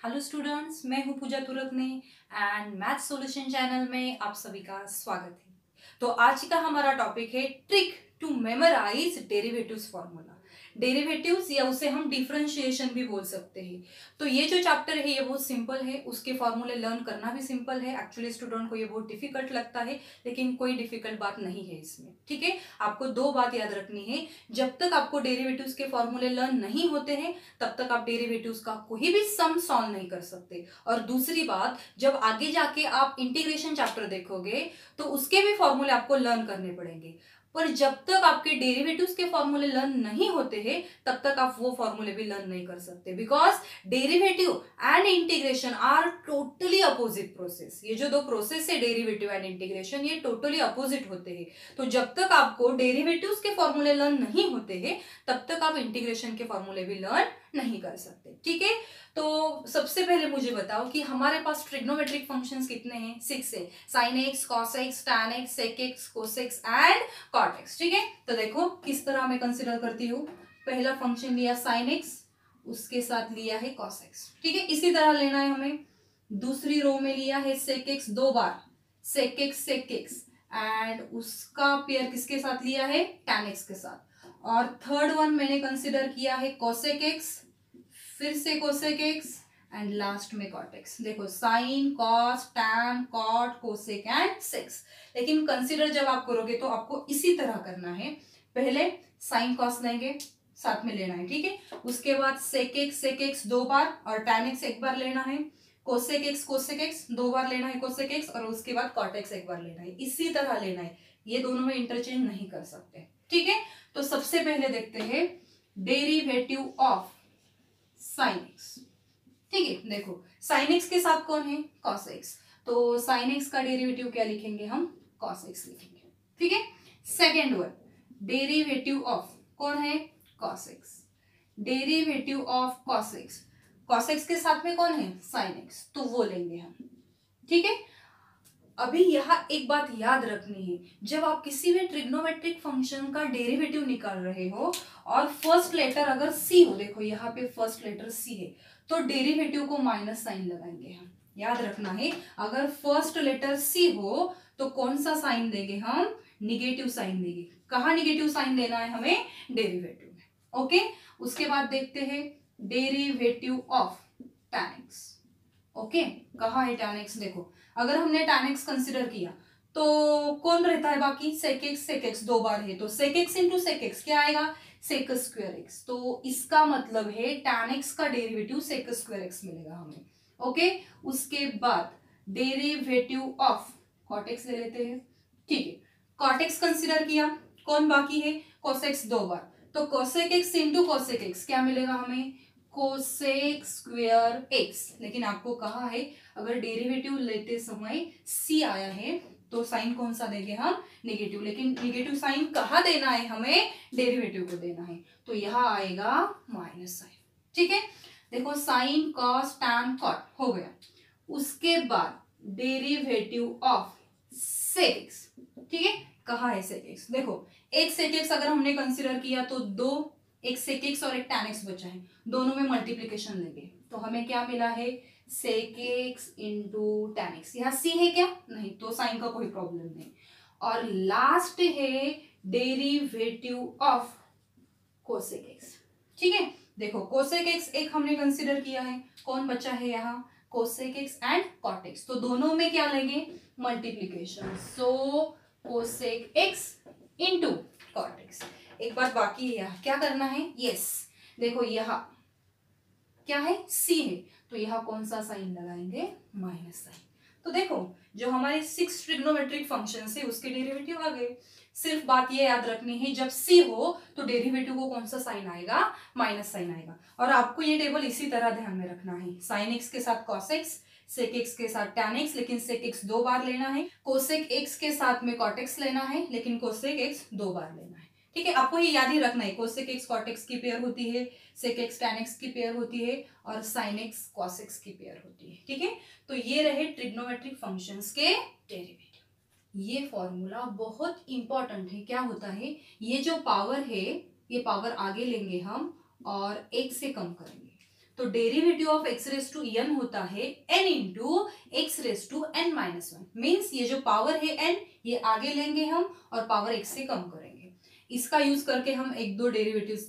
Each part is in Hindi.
हेलो स्टूडेंट्स, मैं हूं पूजा तुरकने एंड मैथ सॉल्यूशन चैनल में आप सभी का स्वागत है। तो आज का हमारा टॉपिक है trick to memorize derivatives formula. Derivatives या उसे हम डिफरेंशिएशन भी बोल सकते हैं। तो ये जो चैप्टर है ये बहुत सिंपल है, उसके फॉर्मूले लर्न करना भी सिंपल है। एक्चुअली स्टूडेंट को ये बहुत डिफिकल्ट लगता है, लेकिन कोई डिफिकल्ट बात नहीं है इसमें। ठीक है, आपको दो बात याद रखनी है। जब तक आपको डेरिवेटिव्स के फॉर्मूले लर्न नहीं होते हैं तब तक आप डेरिवेटिव्स का कोई भी सम सॉल्व नहीं कर सकते। और दूसरी बात, जब आगे जाके आप इंटीग्रेशन चैप्टर देखोगे तो उसके भी फॉर्मूले आपको लर्न करने पड़ेंगे। पर जब तक आपके डेरिवेटिव्स के फॉर्मूले लर्न नहीं होते हैं तब तक आप वो फॉर्मूले भी लर्न नहीं कर सकते, because derivative and integration are totally opposite process. ये जो दो प्रोसेस है डेरिवेटिव एंड इंटीग्रेशन, ये टोटली अपोजिट होते हैं। तो जब तक आपको डेरिवेटिव्स के फॉर्मूले लर्न नहीं होते हैं तब तक आप इंटीग्रेशन के फॉर्मूले भी लर्न नहीं कर सकते। ठीक है, तो सबसे पहले मुझे बताओ कि हमारे पास ट्रिग्नोमेट्रिक फंक्शंस कितने हैं? 6 है। Sine x, cos x, tan x, sec x, cos x and cot x. ठीक है, तो देखो किस तरह मैं कंसिडर करती हूँ। पहला फंक्शन लिया साइन एक्स, उसके साथ लिया है कॉस एक्स। ठीक है, इसी तरह लेना है हमें। दूसरी रो में लिया है सेक एक्स, दो बार सेक एक्स एंड उसका पेयर किसके साथ लिया है? टैन एक्स के साथ। और थर्ड वन मैंने कंसिडर किया है कोसेक एक्स, फिर से कोसेक एक्स एंड लास्ट में कॉट एक्स। देखो sine, cos, tan, cot, cosec and secs. लेकिन कंसिडर जब आप करोगे तो आपको इसी तरह करना है। पहले साइन कॉस लेंगे, साथ में लेना है। ठीक है, उसके बाद सेक एक्स दो बार और टैन एक्स एक बार लेना है। कोसेक एक्स दो बार लेना है कोसेक एक्स, और उसके बाद कॉट एक्स एक बार लेना है। इसी तरह लेना है, ये दोनों में इंटरचेंज नहीं कर सकते। ठीक है, तो सबसे पहले देखते हैं डेरिवेटिव ऑफ साइन एक्स। ठीक है, देखो साइन एक्स के साथ कौन है? Cos x. तो साइन एक्स का डेरिवेटिव क्या लिखेंगे हम? कॉस एक्स लिखेंगे। ठीक है, सेकेंड वन डेरिवेटिव ऑफ कौन है? Cos x. Derivative of cos x, cos x के साथ में कौन है? साइन एक्स, तो वो लेंगे हम। ठीक है, अभी यहाँ एक बात याद रखनी है, जब आप किसी भी ट्रिग्नोमेट्रिक फंक्शन का डेरिवेटिव निकाल रहे हो और फर्स्ट लेटर अगर सी हो, देखो यहाँ पे फर्स्ट लेटर सी है, तो डेरिवेटिव को माइनस साइन लगाएंगे हम। याद रखना है, अगर फर्स्ट लेटर सी हो तो कौन सा साइन देंगे हम? निगेटिव साइन देंगे। कहाँ निगेटिव साइन देना है हमें? डेरिवेटिव में। ओके, उसके बाद देखते हैं derivative of tan x। Okay, कहाँ है tan x? देखो अगर हमने tan x कंसिडर किया तो कौन रहता है बाकी? सेक एक्स दो बार है, तो sec x into sec x क्या आएगा? Sec square x. तो इसका मतलब है tan x का डेरिवेटिव सेक स्क्वायर एक्स मिलेगा हमें। ओके, उसके बाद डेरिवेटिव ऑफ कॉट एक्स ले लेते हैं। ठीक है, कॉट एक्स कंसिडर किया, कौन बाकी है? कोसेक्स दो बार, तो cosec x into cosec x क्या मिलेगा हमें? Cosec square x. लेकिन आपको कहा है अगर डेरिवेटिव लेते समय सी आया है तो साइन कौन सा देंगे हम? नेगेटिव। लेकिन नेगेटिव साइन कहाँ देना है हमें? डेरिवेटिव को देना है, तो यहाँ आएगा माइनस साइन। ठीक है, देखो साइन, कॉस, टैन, कॉट हो गया। उसके बाद डेरिवेटिव ऑफ सेक एक्स। ठीक है, कहाँ है सेक एक्स? देखो एक सेक एक्स अगर हमने कंसिडर किया तो दो, एक सेक एक्स और एक टैन एक्स बचा है, दोनों में मल्टीप्लीकेशन लेंगे तो हमें क्या मिला है? Sec x into tan x. यहाँ सी है क्या? नहीं, तो साइन का कोई प्रॉब्लम नहीं। और लास्ट है डेरिवेटिव ऑफ कोसेक एक्स। ठीक है, देखो कोसेक एक्स एक हमने कंसिडर किया है, कौन बचा है यहाँ? Cosec x and cot x. तो दोनों में क्या लेंगे? Multiplication. So cosec x into cot x. एक बात बाकी है, यहाँ क्या करना है? यस, देखो यहाँ क्या है? सी है, तो यहाँ कौन सा साइन लगाएंगे? Minus sign. तो देखो जो हमारे 6 ट्रिग्नोमेट्रिक फंक्शंस है उसके डेरिवेटिव आ गए। सिर्फ बात ये याद रखनी है, जब सी हो तो डेरिवेटिव को कौन सा साइन आएगा? माइनस साइन आएगा। और आपको ये टेबल इसी तरह ध्यान में रखना है। साइन एक्स के साथ कॉस एक्स, सेक एक्स के साथ टैन एक्स, लेकिन सेक एक्स दो बार लेना है। कोसेक एक्स के साथ में कॉट एक्स लेना है, लेकिन कोसेक एक्स दो बार लेना है। ठीक है, आपको ये याद ही रखना है, कोसेक एक्स कॉट एक्स की पेयर होती है, सेक एक्स टैन एक्स की पेयर होती है, और साइन एक्स कॉस एक्स की पेयर होती है। ठीक है, तो ये रहे ट्रिग्नोमेट्रिक फंक्शंस के डेरिवेटिव। ये फॉर्मूला बहुत इंपॉर्टेंट है। क्या होता है, ये जो पावर है ये पावर आगे लेंगे हम और एक से कम करेंगे, तो derivative of x raise to n होता है n into x raise to n minus one. Means ये जो पावर है n, ये आगे लेंगे हम और पावर x से कम करेंगे। इसका यूज करके हम एक दो डेरिवेटिव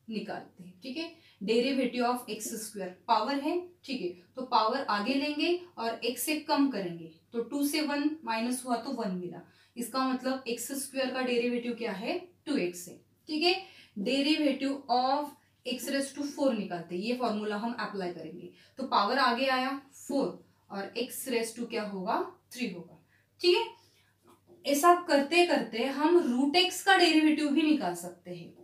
निकालते हैं, ठीक है। Derivative of x square power है, ठीक है, तो पावर आगे लेंगे और x से कम करेंगे, तो 2 से 1 माइनस हुआ तो 1 मिला। इसका मतलब एक्स स्क्वायर का डेरिवेटिव क्या है, 2x है, ठीक है। Derivative of x raise to 4 निकालते हैं, ये फॉर्मूला हम अप्लाई करेंगे, तो पावर आगे आया 4 और एक्स रेस टू क्या होगा, 3 होगा, ठीक है। ऐसा करते करते हम रूट एक्स का डेरिवेटिव भी निकाल सकते हैं।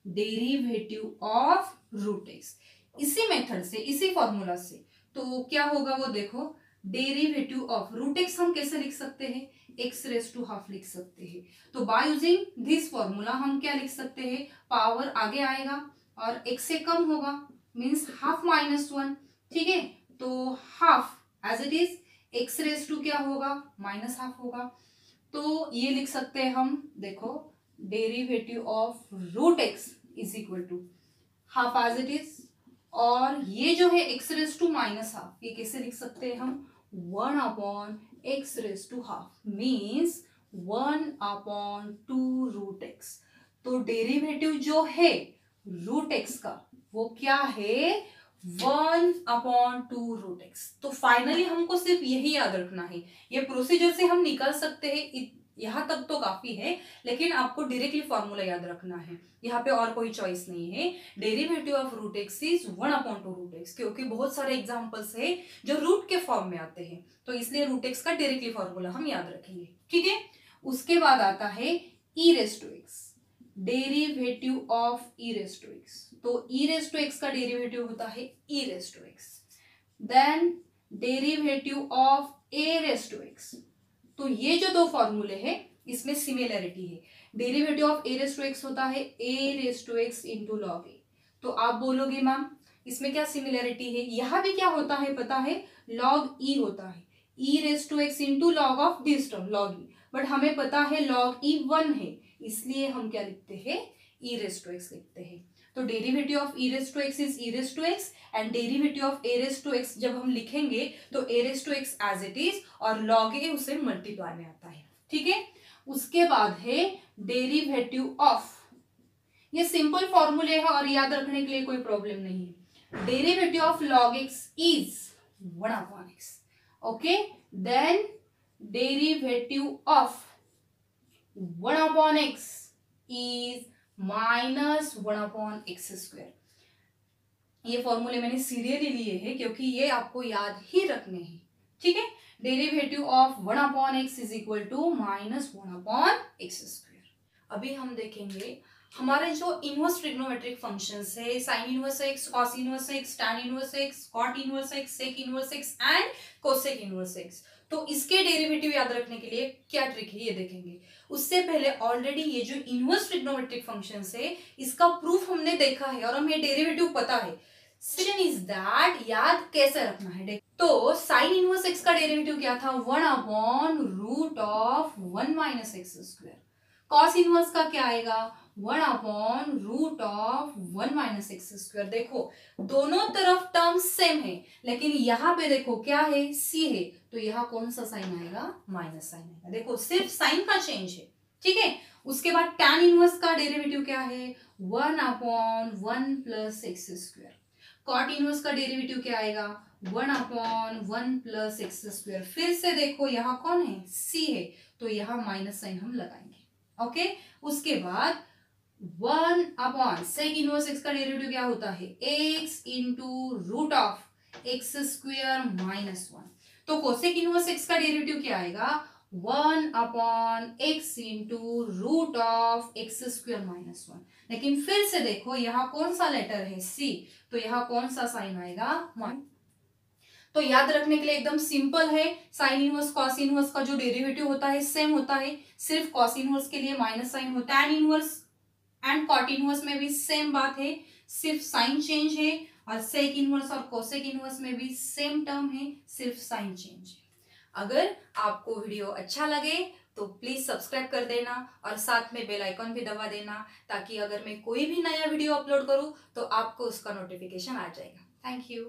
डेरिवेटिव ऑफ रूट एक्स इसी मेथड से, इसी फॉर्मूला से, तो क्या होगा वो देखो। डेरिवेटिव ऑफ रूट एक्स हम कैसे लिख सकते हैं, एक्स रेस टू हाफ लिख सकते हैं। तो बाय यूजिंग दिस फॉर्मूला हम क्या लिख सकते हैं, पावर आगे आएगा और x से कम होगा, मीन्स हाफ माइनस 1, ठीक है। तो half as it is, x raise to क्या होगा, माइनस हाफ होगा। तो ये लिख सकते हैं हम, देखो derivative of root x is equal to half as it is, और ये जो है x raise to minus half, ये कैसे लिख सकते हैं हम, 1 upon x raise to half, means 1 upon 2 root x. तो डेरिवेटिव जो है रूट एक्स का वो क्या है, 1 अपॉन 2 रूट एक्स। तो फाइनली हमको सिर्फ यही याद रखना है, ये प्रोसीजर से हम निकाल सकते हैं, यहाँ तक तो काफी है, लेकिन आपको डायरेक्टली फॉर्मूला याद रखना है, यहाँ पे और कोई चॉइस नहीं है। Derivative of root x is 1 upon 2 root x, क्योंकि बहुत सारे एग्जांपल्स है जो रूट के फॉर्म में आते हैं, तो इसलिए रूट एक्स का डायरेक्टली फॉर्मूला हम याद रखेंगे, ठीक है। उसके बाद आता है e raise to x, derivative of e raise to x. तो ई रेस टू एक्स का डेरिवेटिव होता है e raise to x. Then derivative of a raise to x. तो ये जो दो फॉर्मूले हैं इसमें सिमिलरिटी है। Derivative of a raise to x होता है a raise to x into log ए। तो आप बोलोगे मैम इसमें क्या सिमिलरिटी है, यहाँ भी क्या होता है पता है, लॉग ई होता है, e raise to x into log of this term log e, but हमें पता है लॉग ई 1 है, इसलिए हम क्या लिखते हैं, ई रेस टू एक्स लिखते हैं। तो derivative of e raise to x is e raise to x, and derivative of a raise to x जब हम लिखेंगे तो a raise to x as it is और लॉग ए उसे मल्टीप्लाई में आता है, ठीक है। उसके बाद है डेरिवेटिव ऑफ, ये सिंपल फॉर्मूले है और याद रखने के लिए कोई प्रॉब्लम नहीं है। Derivative of log x is 1 upon x, okay. Then derivative of 1 upon x is minus 1 upon x square. ये फॉर्मूले मैंने सीरियली लिए हैं क्योंकि ये आपको याद ही रखने हैं, ठीक है। Derivative of 1 upon x is equal to minus 1 upon x square. अभी हम देखेंगे हमारे जो इनवर्स ट्रिग्नोमेट्रिक फंक्शंस है, sine inverse x, cos inverse x, tan inverse x, cot inverse x, sec inverse x and cosec inverse x. तो इसके डेरिवेटिव याद रखने के लिए क्या ट्रिक है ये देखेंगे। उससे पहले ऑलरेडी ये जो इनवर्स ट्रिग्नोमेट्रिक फंक्शंस है इसका प्रूफ हमने देखा है और हमें डेरिवेटिव पता है। क्वेश्चन इज दैट याद कैसे रखना है। तो साइन इनवर्स एक्स का डेरिवेटिव क्या था, 1 upon root of 1 minus x square. Cos inverse का क्या आएगा, 1 upon root of 1 minus x square. देखो दोनों तरफ टर्म सेम है, लेकिन यहाँ पे देखो क्या है, सी है, तो यहाँ कौन सा साइन आएगा, माइनस साइन आएगा। देखो सिर्फ साइन का चेंज है, ठीक है। उसके बाद टैन इनवर्स का डेरिवेटिव क्या है, 1 upon 1 plus x square. Cot inverse का डेरिवेटिव क्या आएगा, 1 अपॉन 1 प्लस एक्स स्क्वायर। फिर से देखो यहाँ कौन है, सी है, तो यहाँ माइनस साइन हम लगाएंगे, ओके। उसके बाद 1 अपॉन सेक इनवर्स एक्स का डेरिवेटिव क्या होता है, x into root of x square minus 1। तो कोसेक इनवर्स एक्स का डेरिवेटिव क्या आएगा, 1 upon x into root of x square minus 1। लेकिन फिर से देखो यहाँ कौन सा लेटर है, सी, तो यहाँ कौन सा साइन आएगा, 1। तो याद रखने के लिए एकदम सिंपल है। साइन इनवर्स कॉस इनवर्स का जो डेरिवेटिव होता है सेम होता है, सिर्फ कॉस इनवर्स के लिए माइनस साइन होता है। Tan inverse and cot inverse में भी सेम बात है, सिर्फ साइन चेंज है, और सेक इनवर्स और कोसेक इनवर्स में भी सेम टर्म है, सिर्फ साइन चेंज है। अगर आपको वीडियो अच्छा लगे तो प्लीज सब्सक्राइब कर देना और साथ में बेल आइकॉन भी दबा देना, ताकि अगर मैं कोई भी नया वीडियो अपलोड करूं तो आपको उसका नोटिफिकेशन आ जाएगा। Thank you.